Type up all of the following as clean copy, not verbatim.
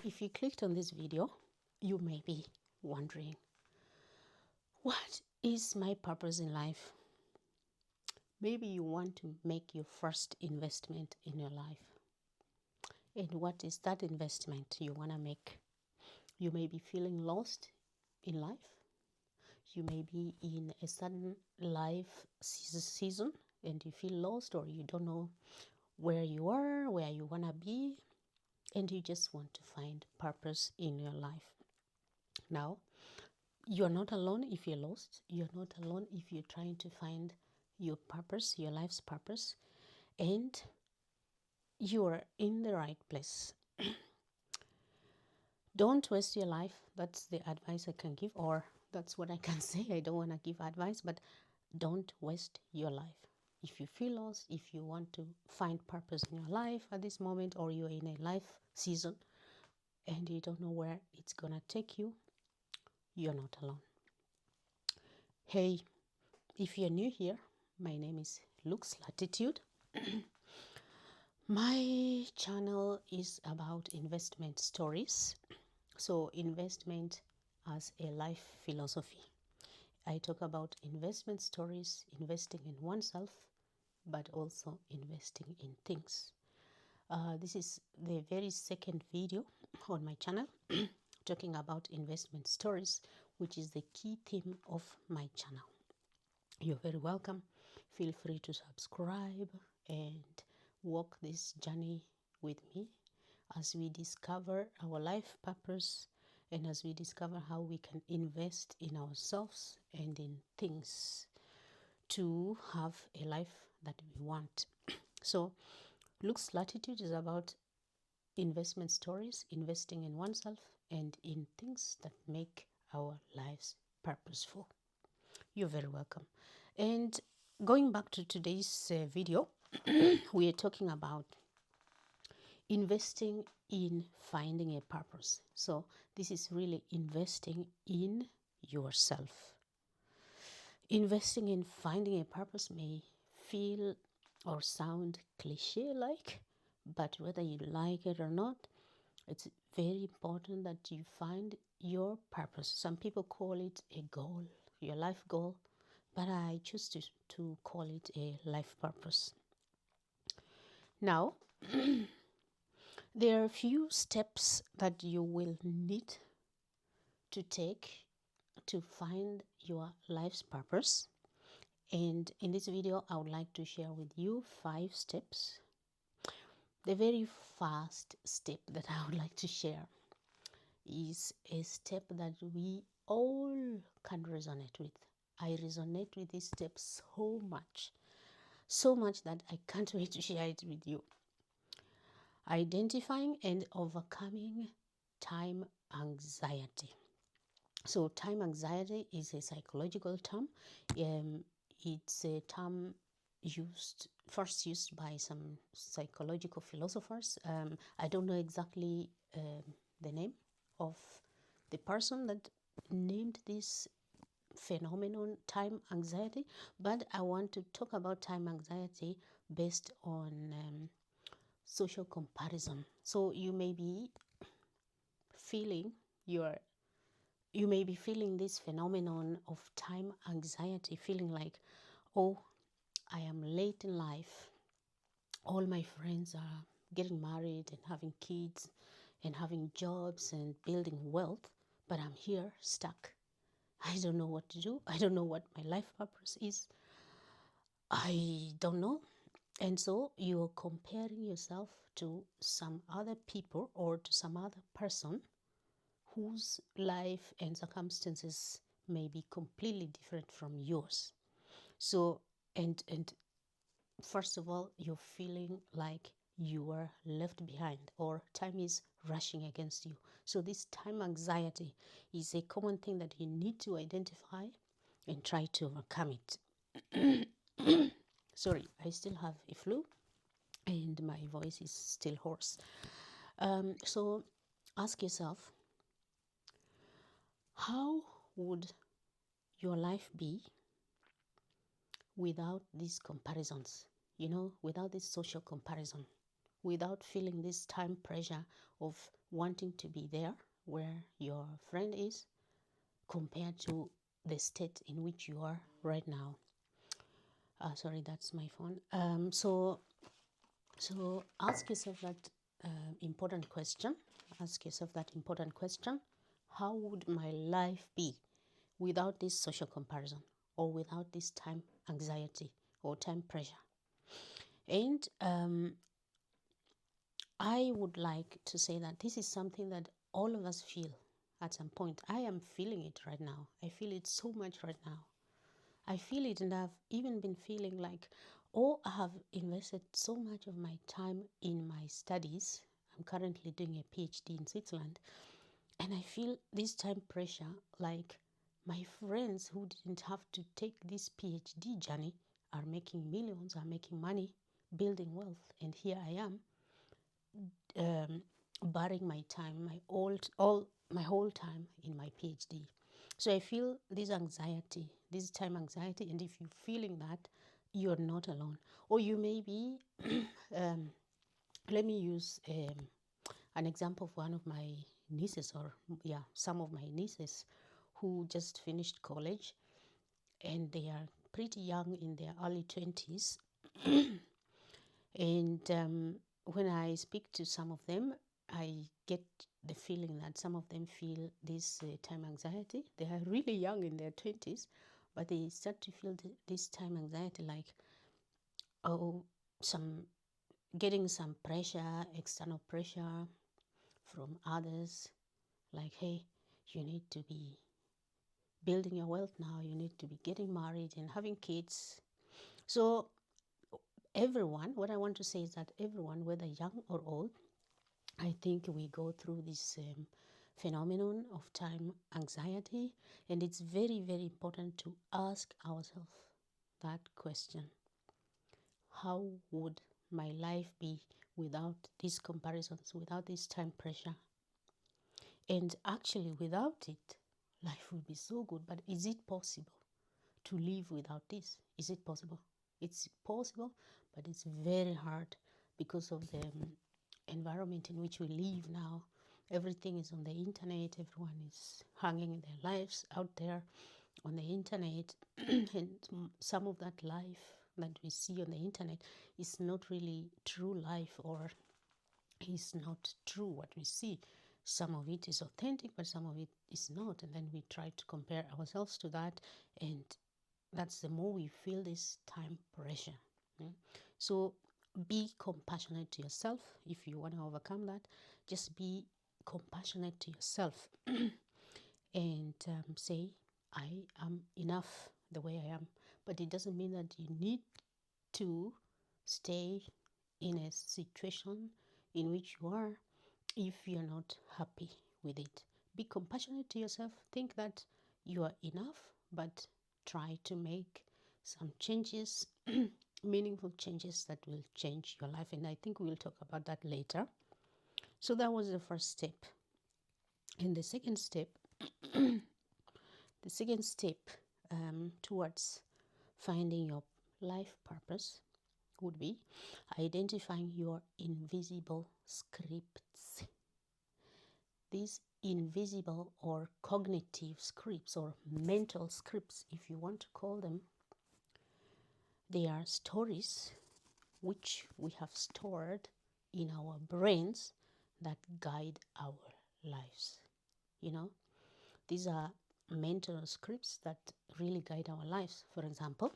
if you clicked on this video, you may be wondering, what is my purpose in life? Maybe you want to make your first investment in your life. And what is that investment you want to make? You may be feeling lost in life. You may be in a sudden life season and you feel lost, or you don't know where you are, where you want to be, and you just want to find purpose in your life. Now, you're not alone if you're lost. You're not alone if you're trying to find your purpose, your life's purpose, and you're in the right place. Don't waste your life. That's the advice I can give, or that's what I can say. I don't want to give advice, but don't waste your life. If you feel lost, if you want to find purpose in your life at this moment, or you're in a life season and you don't know where it's gonna take you, you're not alone. Hey, if you're new here, my name is Luke's Latitude. My channel is about investment stories. So investment as a life philosophy. I talk about investment stories, investing in oneself, but also investing in things. This is the very second video on my channel talking about investment stories, which is the key theme of my channel. You're very welcome. Feel free to subscribe and walk this journey with me as we discover our life purpose and as we discover how we can invest in ourselves and in things to have a life that we want. So, Luke's Latitude is about investment stories, investing in oneself and in things that make our lives purposeful. You're very welcome. And going back to today's video, we are talking about investing in finding a purpose. So this is really investing in yourself. Investing in finding a purpose may feel or sound cliche-like, but whether you like it or not, it's very important that you find your purpose. Some people call it a goal, your life goal, but I choose to call it a life purpose. Now, there are a few steps that you will need to take to find your life's purpose. And in this video, I would like to share with you 5 steps. The very first step that I would like to share is a step that we all can resonate with. I resonate with this step so much that I can't wait to share it with you. Identifying and overcoming time anxiety. So time anxiety is a psychological term. It's a term first used by some psychological philosophers. I don't know exactly the name of the person that named this phenomenon, time anxiety, but I want to talk about time anxiety based on social comparison. So you may be feeling this phenomenon of time anxiety, feeling like, oh, I am late in life. All my friends are getting married and having kids and having jobs and building wealth, but I'm here stuck. I don't know what to do. I don't know what my life purpose is. I don't know. And so you're comparing yourself to some other people or to some other person whose life and circumstances may be completely different from yours. So, and first of all, you're feeling like you are left behind or time is rushing against you. So this time anxiety is a common thing that you need to identify and try to overcome it. Sorry, I still have a flu and my voice is still hoarse. So ask yourself, how would your life be without these comparisons? Without this social comparison, without feeling this time pressure of wanting to be there where your friend is compared to the state in which you are right now. Sorry, that's my phone. So ask yourself that important question. Ask yourself that important question. How would my life be without this social comparison, or without this time anxiety or time pressure? And I would like to say that this is something that all of us feel at some point. I am feeling it right now. I feel it so much right now. I feel it, and I've even been feeling like, oh, I have invested so much of my time in my studies. I'm currently doing a PhD in Switzerland, and I feel this time pressure like my friends who didn't have to take this PhD journey are making millions, are making money, building wealth, and here I am burying my time, my whole time in my PhD. So I feel this anxiety, this time anxiety, and if you're feeling that, you're not alone. Or you may be, let me use an example of one of my nieces, or yeah, some of my nieces who just finished college, and they are pretty young, in their early 20s. And when I speak to some of them, I get the feeling that some of them feel this time anxiety. They are really young, in their 20s, but they start to feel this time anxiety, like, oh, some getting some pressure, external pressure from others, like, hey, you need to be building your wealth now, you need to be getting married and having kids. So everyone, what I want to say is that everyone, whether young or old, I think we go through this phenomenon of time anxiety, and it's very, very important to ask ourselves that question. How would my life be without these comparisons, without this time pressure? And actually, without it, life would be so good. But is it possible to live without this? Is it possible? It's possible, but it's very hard because of the environment in which we live now. Everything is on the internet. Everyone is hanging their lives out there on the internet. And some of that life that we see on the internet is not really true life, or is not true what we see. Some of it is authentic, but some of it is not. And then we try to compare ourselves to that, and that's the more we feel this time pressure. So be compassionate to yourself. If you want to overcome that, just be compassionate to yourself and say, I am enough the way I am. But it doesn't mean that you need to stay in a situation in which you are if you're not happy with it. Be compassionate to yourself. Think that you are enough, but try to make some changes, meaningful changes that will change your life. And I think we'll talk about that later. So that was the first step. And the second step, towards finding your life purpose would be identifying your invisible scripts. These invisible or cognitive scripts, or mental scripts, if you want to call them, they are stories which we have stored in our brains that guide our lives. You know, these are mental scripts that really guide our lives. For example,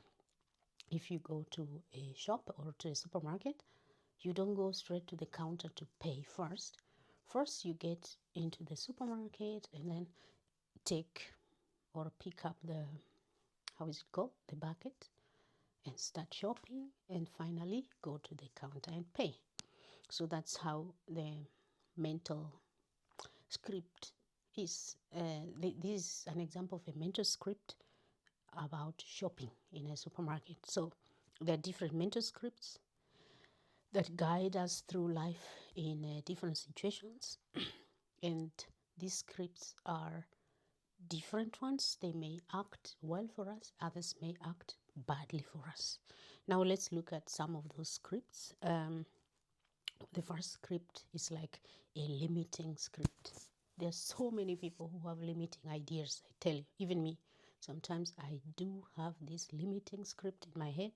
if you go to a shop or to a supermarket, you don't go straight to the counter to pay first. First, you get into the supermarket and then take or pick up the, how is it called, the bucket, and start shopping, and finally go to the counter and pay. So that's how the mental script is. This is an example of a mental script about shopping in a supermarket. So there are different mental scripts that guide us through life in different situations. And these scripts are different ones. They may act well for us, others may act badly for us. Now let's look at some of those scripts. The first script is like, a limiting script. There's so many people who have limiting ideas, I tell you, even me. Sometimes I do have this limiting script in my head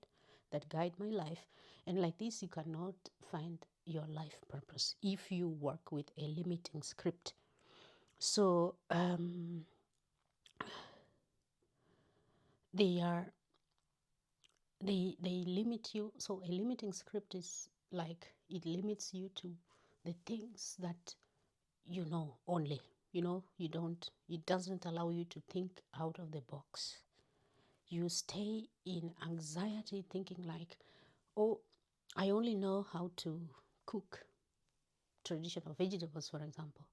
that guide my life. And like this, you cannot find your life purpose if you work with a limiting script. So they are they limit you. So a limiting script is like it limits you to the things that you know only. You don't, it doesn't allow you to think out of the box. You stay in anxiety thinking like, oh, I only know how to cook traditional vegetables, for example.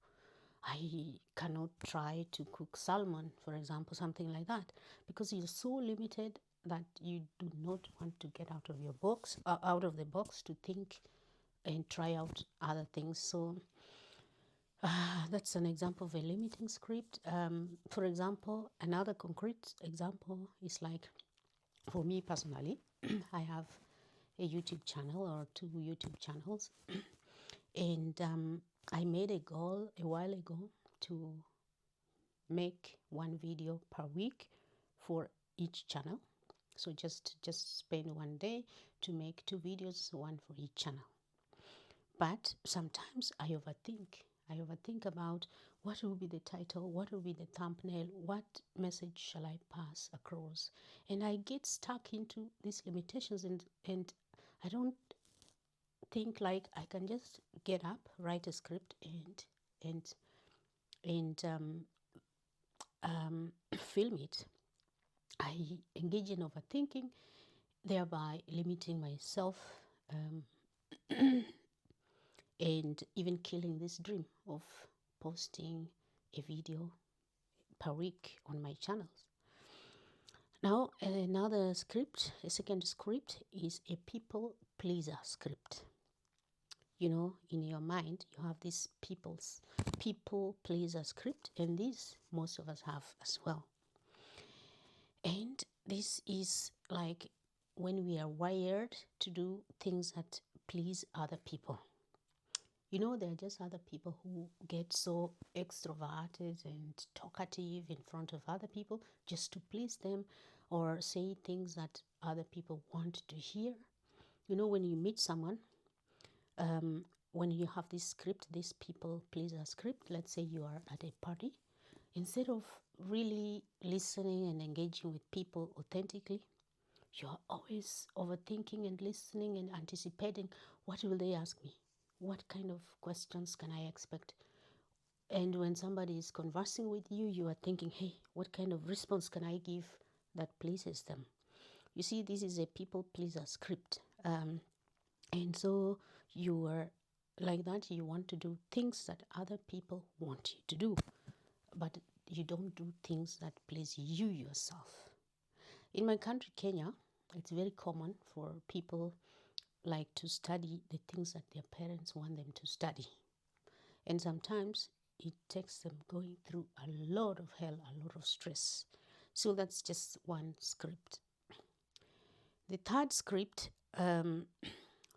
I cannot try to cook salmon, for example, something like that, because you're so limited that you do not want to get out of your box, out of the box, to think and try out other things. So that's an example of a limiting script. For example, another concrete example is like, for me personally, I have a YouTube channel or two YouTube channels, and I made a goal a while ago to make one video per week for each channel. So just spend one day to make two videos, one for each channel. But sometimes I overthink about what will be the title, what will be the thumbnail, what message shall I pass across, and I get stuck into these limitations, and I don't think like I can just get up, write a script, and film it. I engage in overthinking, thereby limiting myself, and even killing this dream of posting a video per week on my channels. Now, another script, a second script, is a people pleaser script. In your mind, you have this people pleaser script, and this most of us have as well. And this is like when we are wired to do things that please other people. There are just other people who get so extroverted and talkative in front of other people just to please them, or say things that other people want to hear. When you meet someone, when you have this script, this people pleaser script, let's say you are at a party, instead of really listening and engaging with people authentically, you're always overthinking and listening and anticipating, what will they ask me? What kind of questions can I expect? And when somebody is conversing with you, you are thinking, hey, what kind of response can I give that pleases them? You see, this is a people pleaser script. And so you are like that, you want to do things that other people want you to do, but you don't do things that please you yourself. In my country, Kenya, it's very common for people like to study the things that their parents want them to study. And sometimes it takes them going through a lot of hell, a lot of stress. So that's just one script. The third script,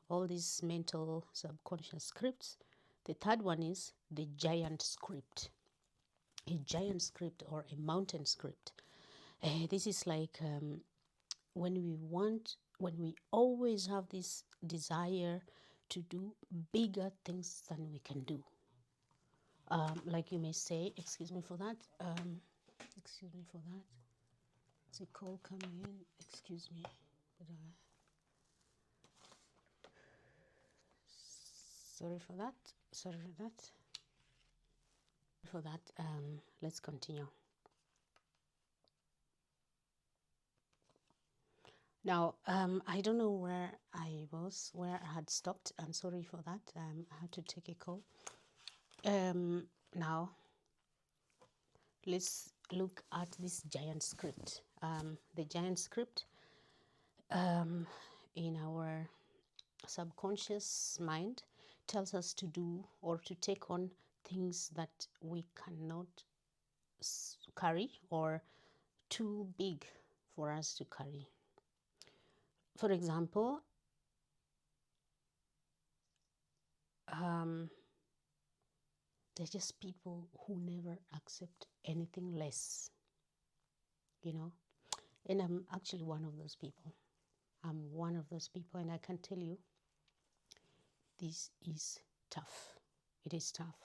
all these mental subconscious scripts, the third one is the giant script. A giant script or a mountain script. This is like when we always have this desire to do bigger things than we can do. Like you may say, excuse me for that. It's a call coming in. Excuse me. But, sorry for that. Let's continue. Now, I don't know where I had stopped. I'm sorry for that. I had to take a call. Now, let's look at this giant script. The giant script in our subconscious mind tells us to do or to take on things that we cannot carry, or too big for us to carry. For example, They're just people who never accept anything less, you know. And I'm actually one of those people. I'm one of those people, and I can tell you this is tough. It is tough.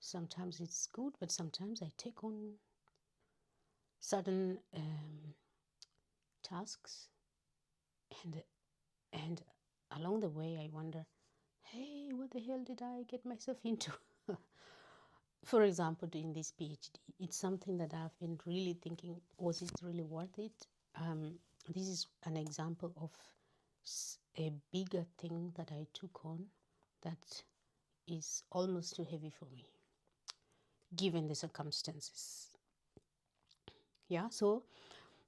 Sometimes it's good, but sometimes I take on certain tasks, and and along the way I wonder, hey, what the hell did I get myself into? For example, doing this PhD, it's something that I've been really thinking, was it really worth it? This is an example of a bigger thing that I took on that is almost too heavy for me, given the circumstances. Yeah, so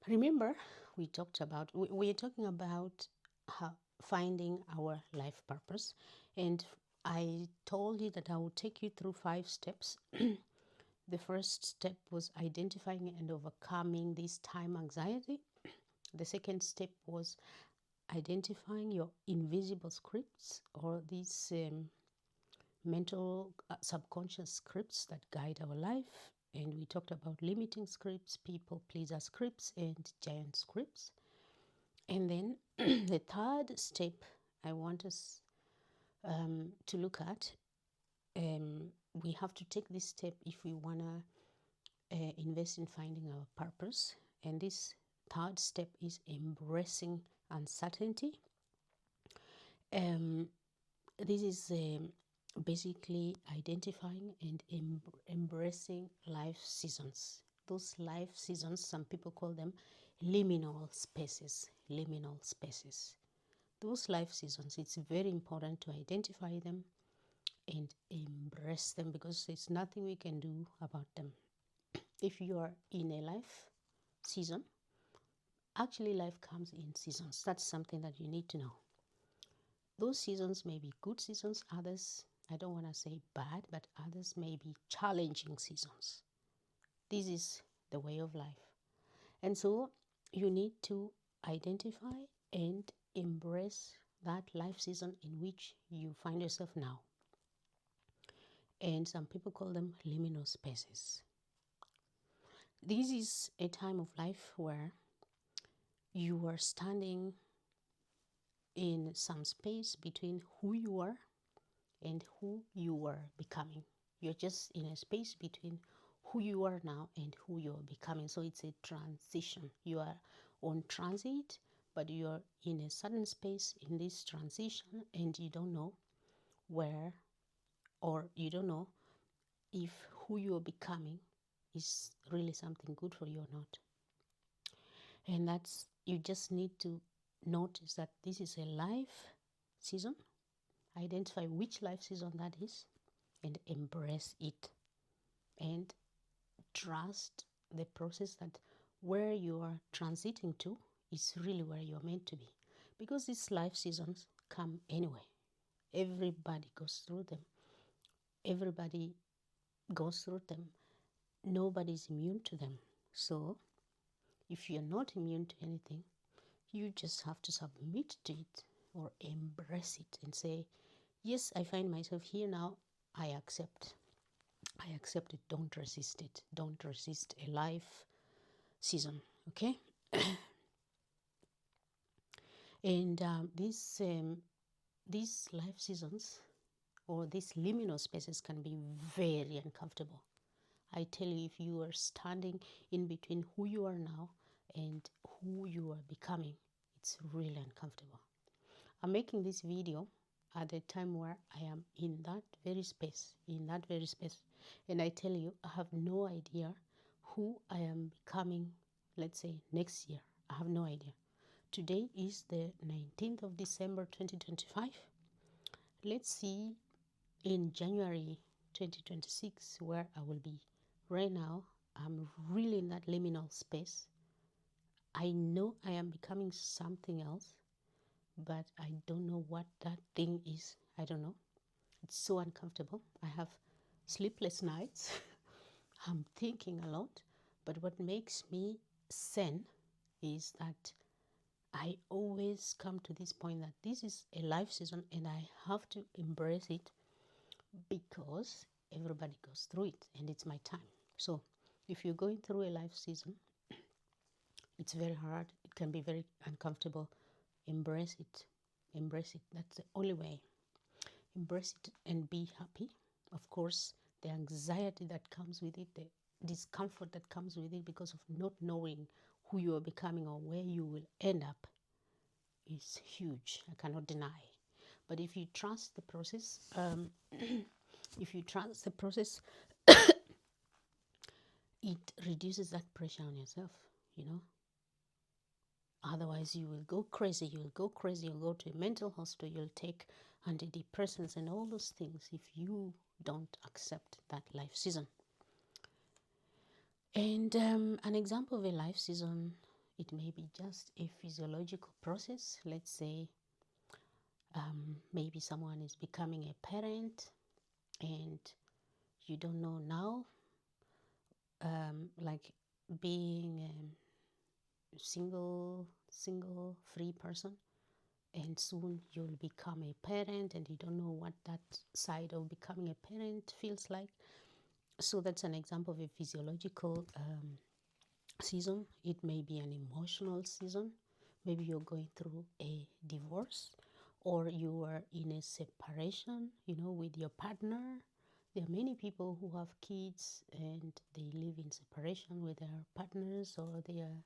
remember, we're talking about how finding our life purpose, and I told you that I will take you through 5 steps. The first step was identifying and overcoming this time anxiety. The second step was identifying your invisible scripts, or these mental subconscious scripts that guide our life. And we talked about limiting scripts, people pleaser scripts, and giant scripts. And then the third step I want us to look at, we have to take this step if we want to invest in finding our purpose. And this third step is embracing uncertainty. This is basically identifying and embracing life seasons. Those life seasons, some people call them liminal spaces. Liminal spaces. Those life seasons, it's very important to identify them and embrace them, because there's nothing we can do about them. If you are in a life season, actually life comes in seasons. That's something that you need to know. Those seasons may be good seasons, others, I don't want to say bad, but others may be challenging seasons. This is the way of life. And so you need to identify and embrace that life season in which you find yourself now. And some people call them liminal spaces. This is a time of life where you are standing in some space between who you are and who you are becoming. You're just in a space between who you are now and who you're becoming. So it's a transition. You are on transit, but you're in a certain space in this transition, and you don't know where, or you don't know if who you're becoming is really something good for you or not. And that's, you just need to notice that this is a life season. Identify which life season that is and embrace it, and trust the process that where you are transiting to is really where you're meant to be, because these life seasons come anyway. Everybody goes through them. Everybody goes through them. Nobody's immune to them. So if you're not immune to anything, you just have to submit to it or embrace it and say, yes, I find myself here now. I accept. I accept it. Don't resist it. Don't resist a life season. Okay? And these life seasons or these liminal spaces can be very uncomfortable. I tell you, if you are standing in between who you are now and who you are becoming, it's really uncomfortable. I'm making this video at a time where I am in that very space, And I tell you, I have no idea who I am becoming, let's say, next year. I have no idea. Today is the 19th of December 2025. Let's see in January 2026 where I will be. Right now, I'm really in that liminal space. I know I am becoming something else, but I don't know what that thing is. I don't know. It's so uncomfortable. I have sleepless nights. I'm thinking a lot. But what makes me zen is that I always come to this point that this is a life season and I have to embrace it, because Everybody goes through it, and it's my time. So if you're going through a life season, it's very hard. It can be very uncomfortable. Embrace it. Embrace it. That's the only way. Embrace it and be happy. Of course, the anxiety that comes with it, the discomfort that comes with it because of not knowing who you are becoming or where you will end up is huge. I cannot deny. But if you trust the process, if you trust the process, it reduces that pressure on yourself, you know. Otherwise, you will go crazy. You will go crazy. You'll go to a mental hospital. You'll take antidepressants and all those things if you don't accept that life season. And an example of a life season, it may be just a physiological process. Let's say maybe someone is becoming a parent and you don't know now, like being a single free person, and soon you'll become a parent and you don't know what that side of becoming a parent feels like. So that's an example of a physiological season. It may be an emotional season. Maybe you're going through a divorce or you are in a separation, with your partner. There are many people who have kids and they live in separation with their partners, or they are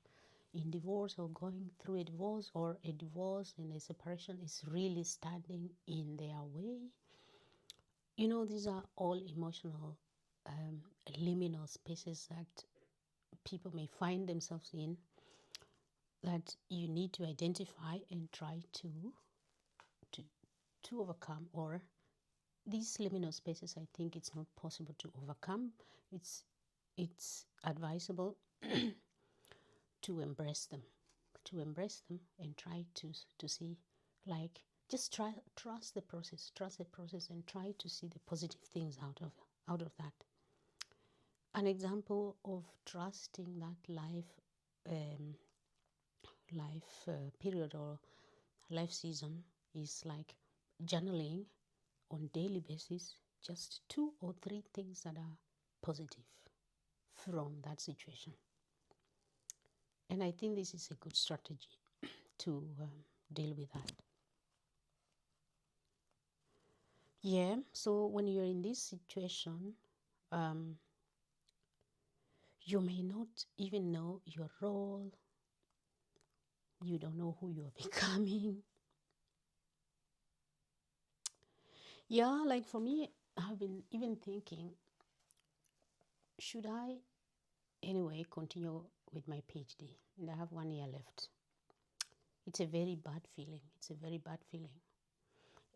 in divorce or going through a divorce, or a divorce and a separation is really standing in their way. These are all emotional liminal spaces that people may find themselves in, that you need to identify and try to overcome. Or these liminal spaces, I think it's not possible to overcome. It's advisable to embrace them and try to see, like, just trust the process and try to see the positive things out of that. An example of trusting that period or life season is like journaling on daily basis, just 2 or 3 things that are positive from that situation. And I think this is a good strategy to deal with that. Yeah, so when you're in this situation, you may not even know your role. You don't know who you're becoming. Yeah, like for me, I've been even thinking, should I anyway continue with my PhD? And I have 1 year left. It's a very bad feeling.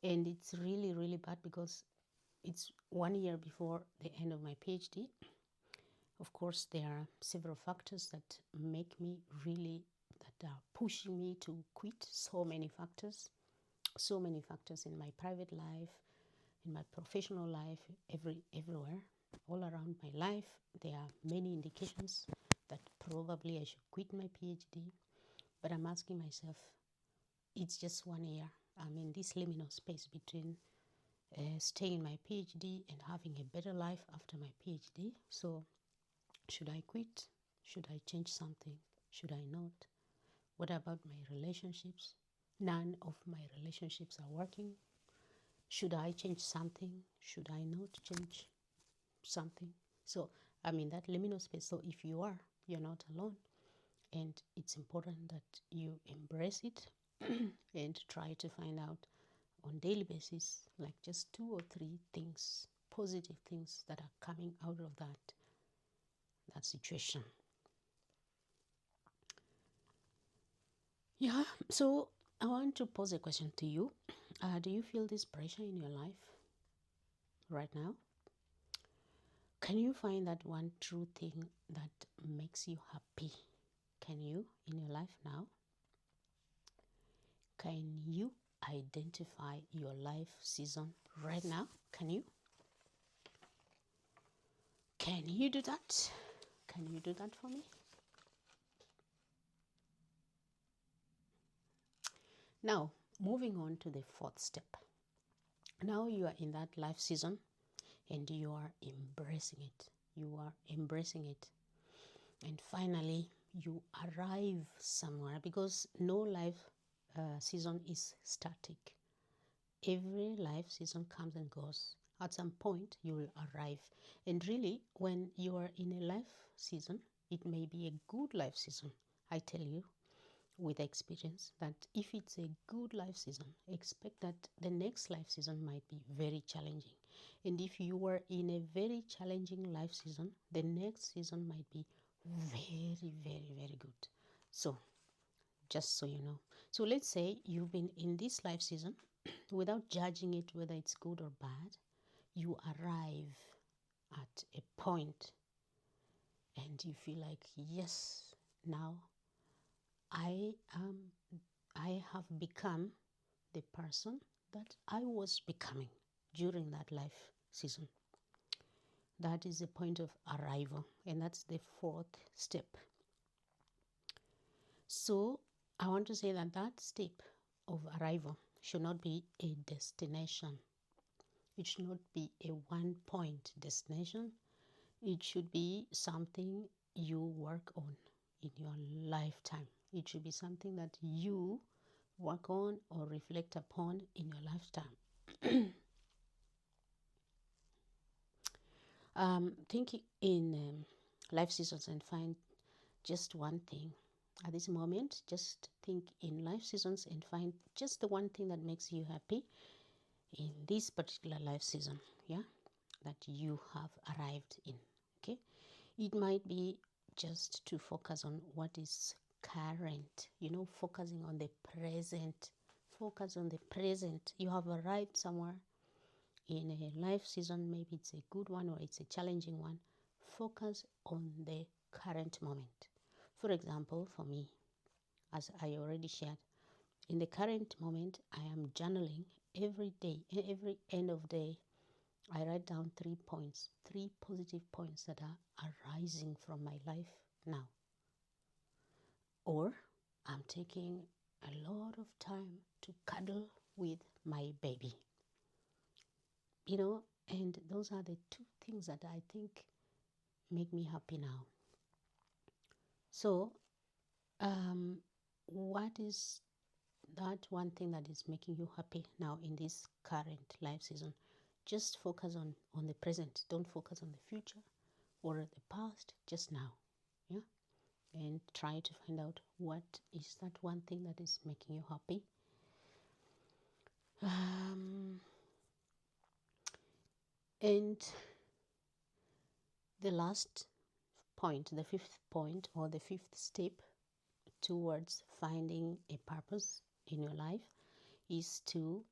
And it's really, really bad because it's 1 year before the end of my PhD. Of course, there are several factors that make me really, that are pushing me to quit. So many factors in my private life, in my professional life, everywhere, all around my life. There are many indications that probably I should quit my PhD. But I'm asking myself, it's just 1 year. I'm in this liminal space between staying in my PhD and having a better life after my PhD. So should I quit? Should I change something? Should I not? What about my relationships? None of my relationships are working. Should I change something? Should I not change something? So I'm in that liminal space. So if you're not alone. And it's important that you embrace it and try to find out on daily basis, like just 2 or 3 things, positive things that are coming out of that situation. Yeah, so I want to pose a question to you. Do you feel this pressure in your life right now? Can you find that one true thing that makes you happy? Can you in your life now? Can you identify your life season right now? Can you? Can you do that? Can you do that for me? Now, moving on to the 4th step. Now you are in that life season. and you are embracing it. You are embracing it. And finally, you arrive somewhere, because no life season is static. Every life season comes and goes. At some point, you will arrive. And really, when you are in a life season, it may be a good life season. I tell you with experience that if it's a good life season, expect that the next life season might be very challenging. And if you are in a very challenging life season, the next season might be very, very, very good. So, just so you know. So, let's say you've been in this life season without judging it whether it's good or bad. You arrive at a point and you feel like, yes, now I am I have become the person that I was becoming during that life season. That is the point of arrival, and that's the fourth step. So I want to say that that step of arrival should not be a destination. It should not be a one point destination. It should be something you work on in your lifetime. It should be something that you work on or reflect upon in your lifetime. Think in life seasons and find just one thing. At this moment, just think in life seasons and find just the one thing that makes you happy in this particular life season, yeah, that you have arrived in. Okay, it might be just to focus on what is current, focusing on the present. Focus on the present. You have arrived somewhere in a life season, maybe it's a good one or it's a challenging one. Focus on the current moment. For example, for me, as I already shared, in the current moment, I am journaling every day, every end of day. I write down 3 points, 3 positive points that are arising from my life now. Or I'm taking a lot of time to cuddle with my baby. And those are the two things that I think make me happy now. So, what is that one thing that is making you happy now in this current life season? Just focus on the present. Don't focus on the future or the past, just now. Yeah. And try to find out what is that one thing that is making you happy. And the last point, the fifth point or the fifth step towards finding a purpose in your life is to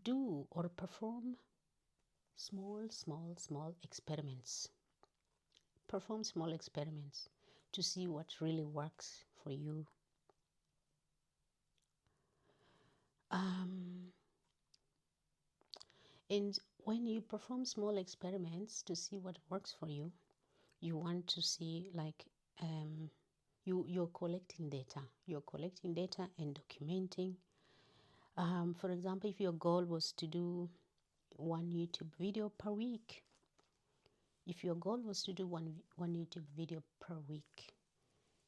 do or perform small experiments. Perform small experiments to see what really works for you. And when you perform small experiments to see what works for you, you want to see you're collecting data. You're collecting data and documenting. For example, if your goal was to do one YouTube video per week,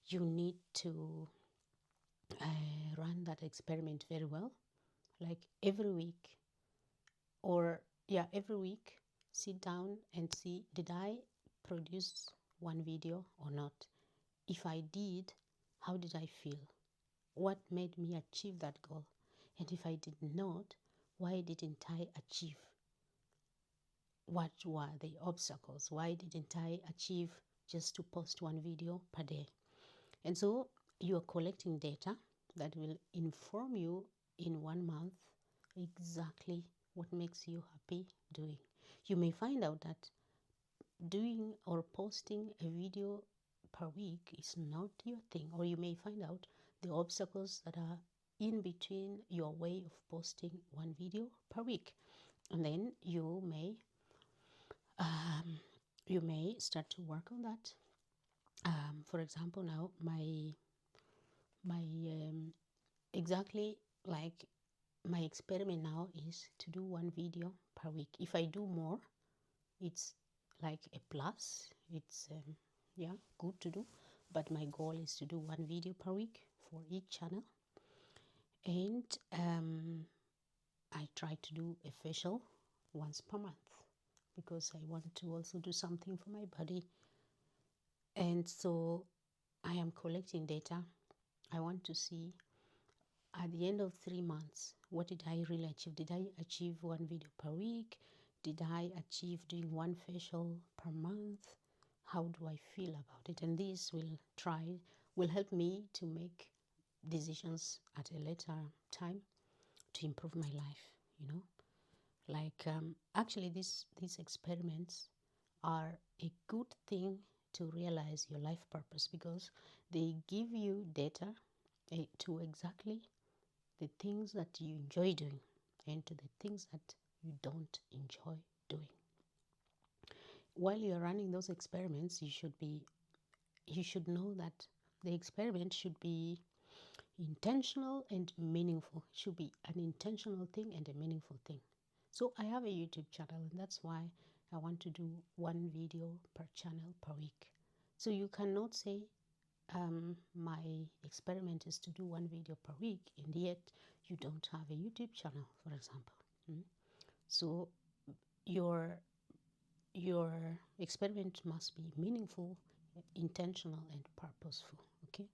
you need to run that experiment very well. Like every week, sit down and see, did I produce one video or not? If I did, how did I feel? What made me achieve that goal? And if I did not, why didn't I achieve? What were the obstacles? Why didn't I achieve just to post one video per day? And so you are collecting data that will inform you in 1 month exactly what makes you happy doing. You may find out that doing or posting a video per week is not your thing, or you may find out the obstacles that are in between your way of posting one video per week, and then you may start to work on that. For example, now my exactly like my experiment now is to do one video per week. If I do more, it's like a plus. It's yeah, good to do, but my goal is to do one video per week for each channel. And I try to do a facial once per month because I want to also do something for my body. And so I am collecting data. I want to see at the end of 3 months, what did I really achieve? Did I achieve one video per week? Did I achieve doing one facial per month? How do I feel about it? And this will help me to make decisions at a later time to improve my life, you know. Like actually these experiments are a good thing to realize your life purpose because they give you data to exactly the things that you enjoy doing and to the things that you don't enjoy doing. While you're running those experiments, you should know that the experiment should be intentional and meaningful. It should be an intentional thing and a meaningful thing. So I have a YouTube channel, and that's why I want to do one video per channel per week. So you cannot say my experiment is to do one video per week, and yet you don't have a YouTube channel, for example. So your experiment must be meaningful, intentional, and purposeful. Okay,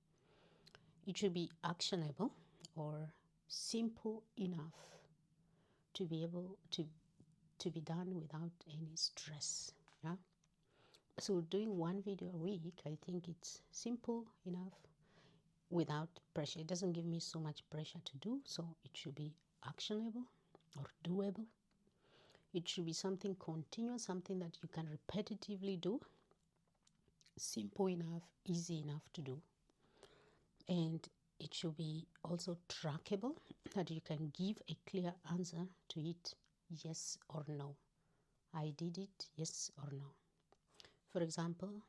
it should be actionable or simple enough to be able to be done without any stress. Yeah. So doing one video a week, I think it's simple enough without pressure. It doesn't give me so much pressure to do, so it should be actionable or doable. It should be something continuous, something that you can repetitively do, simple enough, easy enough to do. And it should be also trackable, that you can give a clear answer to it, yes or no. I did it, yes or no. For example,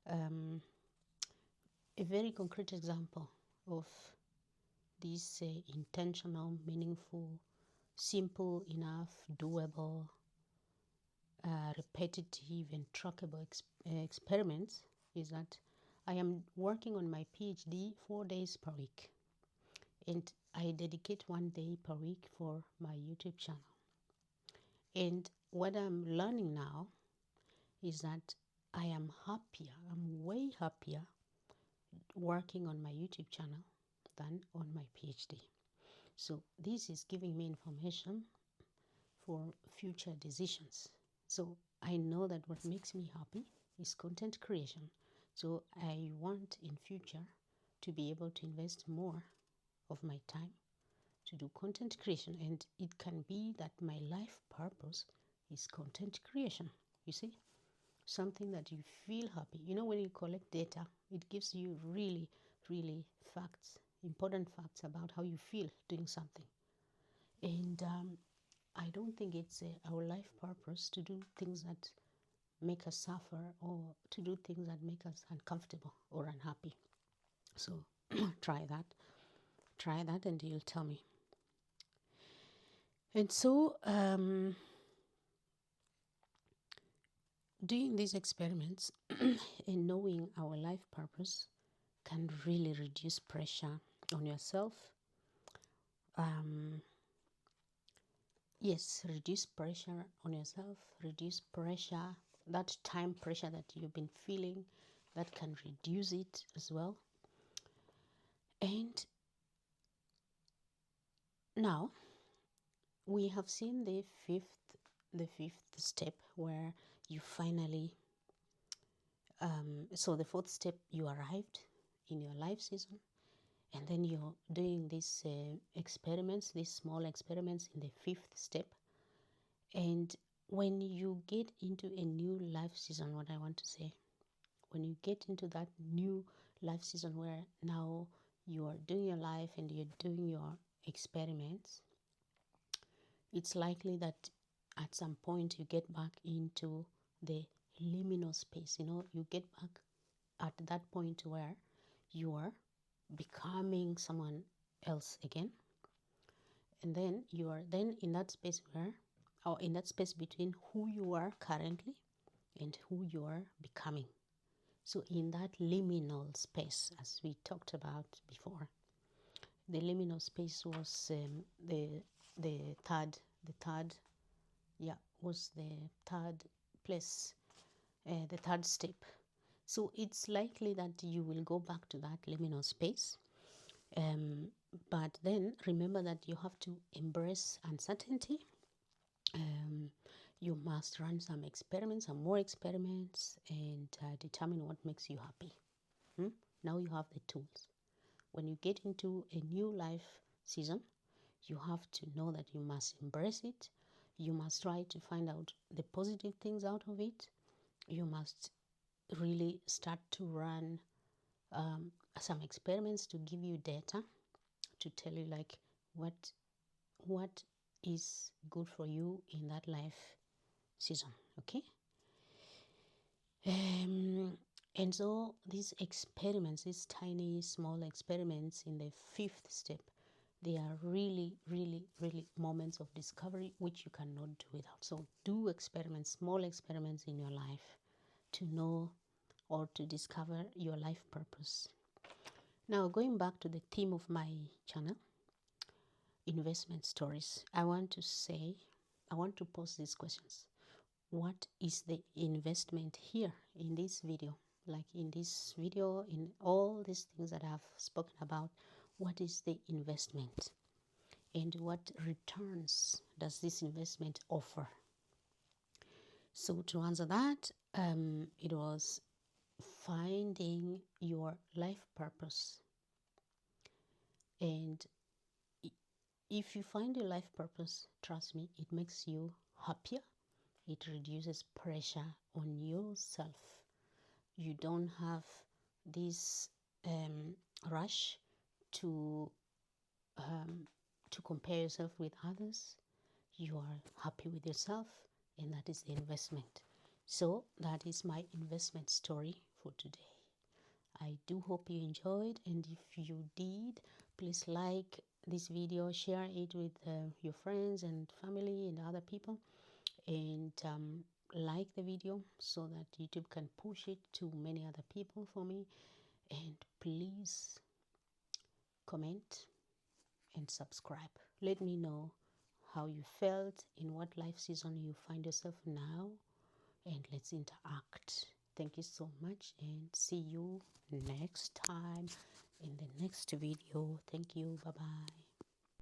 a very concrete example of this intentional, meaningful, simple enough, doable, repetitive, and trackable experiments is that I am working on my PhD 4 days per week. And I dedicate 1 day per week for my YouTube channel. And what I'm learning now is that I am happier, I'm way happier working on my YouTube channel than on my PhD. So this is giving me information for future decisions. So I know that what makes me happy is content creation. So I want in future to be able to invest more of my time to do content creation, and it can be that my life purpose is content creation. You see, something that you feel happy. You know, when you collect data, it gives you really, really facts, important facts about how you feel doing something. And I don't think it's our life purpose to do things that make us suffer or to do things that make us uncomfortable or unhappy. So try that, and you'll tell me. And so doing these experiments and knowing our life purpose can really reduce pressure on yourself. Yes, reduce pressure on yourself, reduce pressure, that time pressure that you've been feeling, that can reduce it as well. And now we have seen the fifth step where you finally so the fourth step, you arrived in your life season, and then you're doing these experiments, these small experiments in the fifth step. And when you get into a new life season, what I want to say, when you get into that new life season where now you are doing your life and you're doing your experiments, it's likely that at some point you get back into the liminal space. You know, you get back at that point where you are becoming someone else again. And then you are then in that space where or in that space between who you are currently and who you are becoming. So in that liminal space, as we talked about before, the liminal space was the third, yeah, was the third place, the third step. So it's likely that you will go back to that liminal space. But then remember that you have to embrace uncertainty. You must run some experiments, some more experiments, and determine what makes you happy. Now you have the tools. When you get into a new life season, you have to know that you must embrace it. You must try to find out the positive things out of it. You must really start to run some experiments to give you data to tell you like what is good for you in that life season. Okay. And so these experiments, these tiny small experiments in the fifth step, they are really, really, really moments of discovery which you cannot do without. So do experiments, small experiments in your life to know or to discover your life purpose. Now, going back to the theme of my channel, investment stories, I want to pose these questions. What is the investment here in this video? Like in this video, in all these things that I've spoken about, what is the investment? And what returns does this investment offer? So to answer that, it was finding your life purpose. And if you find your life purpose, trust me, it makes you happier. It reduces pressure on yourself. You don't have this rush to compare yourself with others. You are happy with yourself, and that is the investment. So that is my investment story for today. I do hope you enjoyed, and if you did, please like this video, share it with your friends and family and other people, and like the video so that YouTube can push it to many other people for me. And please comment and subscribe. Let me know how you felt, in what life season you find yourself now, and let's interact. Thank you so much, and see you next time in the next video. Thank you. Bye bye.